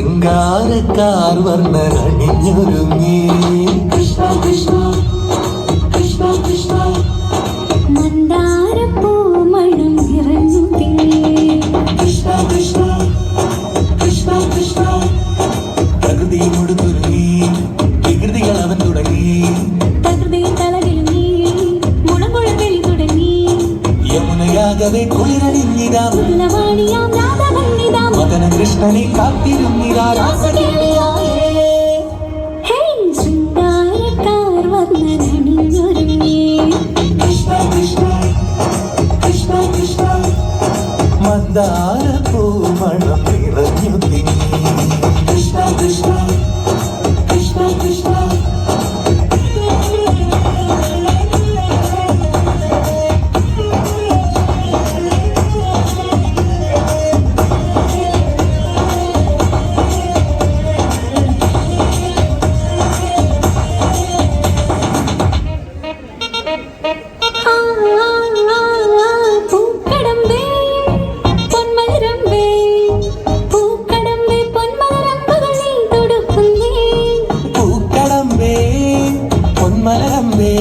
ശൃംഗാരക്കാർ വർണ്ണരണിഞ്ഞൊരുങ്ങി കൃഷ്ണ കൃഷ്ണ കൃഷ്ണ കൃഷ്ണ മന്ദാരപ്പൂമണം നിറഞ്ഞു കൃഷ്ണ കൃഷ്ണ കൃഷ്ണ കൃഷ്ണ പ്രകൃതി മുടുതുരുങ്ങി വികൃതികൾ അവൻ തുടങ്ങി പ്രകൃതി തളകിലുങ്ങി മുളങ്കുഴകളിൽ തുടങ്ങി യമുനയാകവെ കുളിരണിഞ്ഞിതാ മുതലവാണിയാം രാധവന്നിതാ മദന കൃഷ്ണനെ കാത്തിരുന്നിതാ രാസകേളിയായേ ഹേ ശൃംഗാരക്കാർ വർണ്ണരണിഞ്ഞൊരുങ്ങി കൃഷ്ണ കൃഷ്ണ കൃഷ്ണ കൃഷ്ണ മന്ദാരപ്പൂമണം നിറഞ്ഞു തിങ്ങി കൃഷ്ണ കൃഷ്ണ കൃഷ്ണ കൃഷ്ണ പൂക്കടമ്പേ പൊന്മലരമ്പേ പൂക്കടമ്പേ പൊന്മലരമ്പുകൾ നീ തൊടുക്കുന്നേ പൂക്കടമ്പേ പൊന്മലരമ്പേ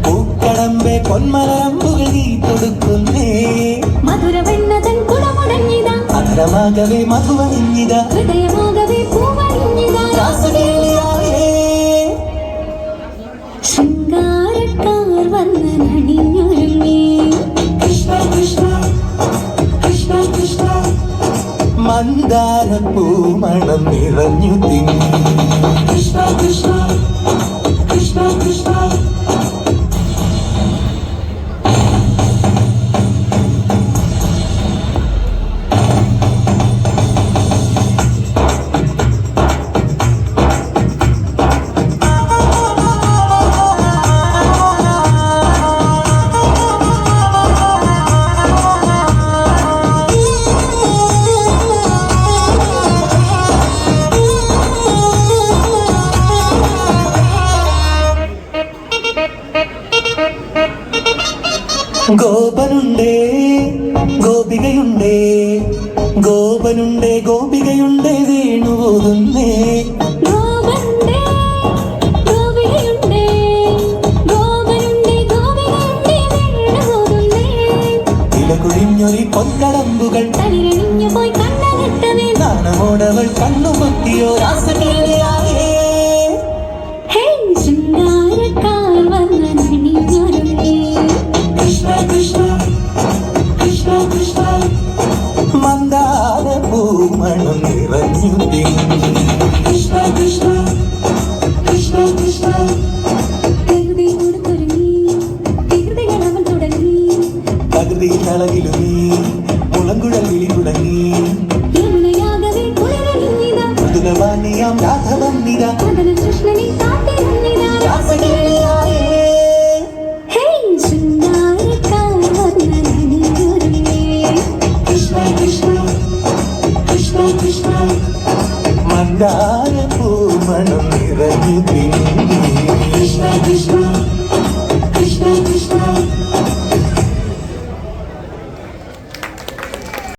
പൂക്കടമ്പേ പൊന്മലരമ്പുകൾ നീ തൊടുക്കുന്നേ മധുരവെണ്ണതൻ കുടമുടങ്ങിതാ അധരമാകവേ മധുവണിഞ്ഞിതാ ഹൃദയമാകവേ പൂവണിഞ്ഞിതാ രാസകേളിയായേ ശൃംഗാരക്കാർ വർണ്ണരണിഞ്ഞൊരുങ്ങി കൃഷ്ണ കൃഷ്ണ കൃഷ്ണ കൃഷ്ണ മന്ദാരപ്പൂമണം നിറഞ്ഞു തിങ്ങി കൃഷ്ണ കൃഷ്ണ കൃഷ്ണ കൃഷ്ണ ഗോപനുണ്ടേ ഗോപികയുണ്ടേ ഗോപനുണ്ടേ ഗോപികയുണ്ടേ വേണുപോകുന്നേ ഗോപനുണ്ടേ ഗോപികയുണ്ടേ ഗോപനുണ്ടേ ഗോപികയുണ്ടേ വീണുപോകുന്നേ ഇലകുഴിഞ്ഞൊരി പൊൻകടമ്പുകൾ തളിരണിഞ്ഞു പോയി കണ്ണകെട്ടവേ നാണമോടവൾ കണ്ണുപൊത്തിയോ രാസകേളിയായേ ഹേ ശൃംഗാരക്കാർ വർണ്ണരണിഞ്ഞൊരുങ്ങി കൃഷ്ണ കൃഷ്ണ കൃഷ്ണ കൃഷ്ണ മന്ദാരപ്പൂമണം നിറഞ്ഞു തിങ്ങി കൃഷ്ണ കൃഷ്ണ കൃഷ്ണ കൃഷ്ണ പ്രകൃതിയോട് തുടങ്ങി വികൃതികൾ അവൻ തുടങ്ങി പ്രകൃതി തളകിലുങ്ങി മുളങ്കുഴൽ വിളി തുടങ്ങി യമുനയാകവേ കുളിരണിഞ്ഞിതാ മൃദുലവാണിയാം രാധവന്നിതാ മദന കൃഷ്ണനെ കാത്തിരുന്നിതാ രാസകേളിയായേ ഹേ ശൃംഗാരക്കാർ വർണ്ണരണിഞ്ഞൊരുങ്ങി കൃഷ്ണ കൃഷ്ണ കൃഷ്ണ കൃഷ്ണ മന്ദാര